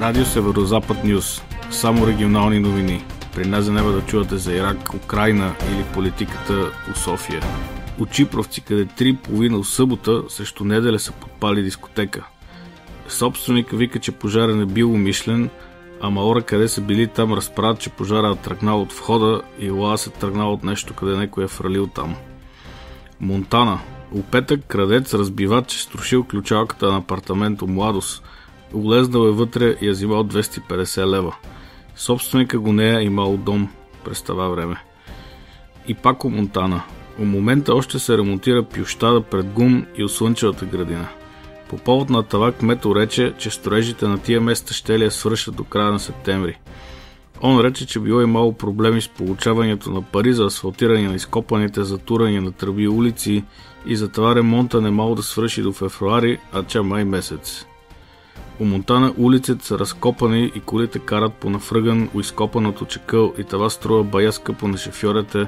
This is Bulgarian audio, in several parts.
Радио Северозапад Нюс. Само регионални новини. При нас за неба да чувате за Ирак, Украйна или политиката у София. Очипровци, къде 3:30 в събота срещу неделя са подпали дискотека. Собственик вика, че пожара не бил умишлен, а маора, къде са били там, разправят, че пожара е тръгнал от входа и лаа се тръгнал от нещо, къде някой е фралил там. Монтана. У петък крадец разбивач струшил ключалката на апартамент у Младост. Улезнал е вътре и е взимал 250 лева. Собственика го не е имал дом през това време. И пак у Монтана. У момента още се ремонтира пющада пред ГУМ и у Слънчевата градина. По повод на това кмето рече, че строежите на тия места ще ли свършат до края на септември. Он рече, че било имало проблеми с получаването на пари за асфалтиране на изкопаните, затуране на тръби и улици и затова ремонта не мало да свърши до февруари, а ча май месец. У Монтана улиците са разкопани и колите карат по нафръган у изкопаното чекъл и това струва бая скъпо на шофьорите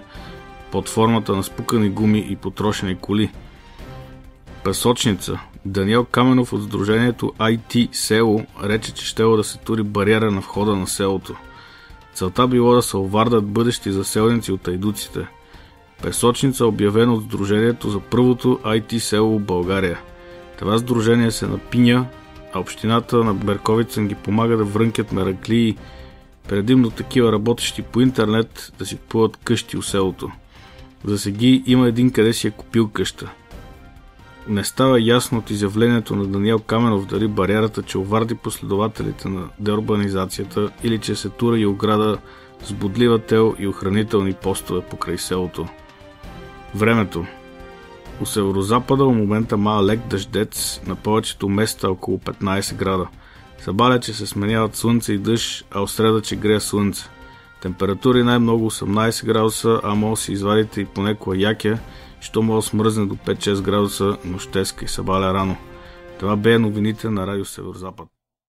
под формата на спукани гуми и потрошени коли. Песочница. Даниел Каменов от сдружението IT село рече, че щело да се тури бариера на входа на селото. Целта било да се овардат бъдещи заселници от айдуците. Песочница обявено от сдружението за първото IT село в България. Това сдружение се напиня, а общината на Берковица ги помага да врънкят мераклии, предимно такива работещи по интернет, да си купуват къщи у селото. За сеги има един, къде си е купил къща. Не става ясно от изявлението на Даниел Каменов дали бариерата, че оварди последователите на деурбанизацията или че се тура и ограда с бодлива тел и охранителни постове покрай селото. Времето. У северозапада в момента мал лек дъждец, на повечето места около 15 града. Събаля, че се сменяват слънце и дъжд, а в среда, че грее слънце. Температури най-много 18 градуса, а може да си извадите и понекога яке, що може да смръзне до 5-6 градуса нощеска и събаля рано. Това бе новините на Радио Северозапад.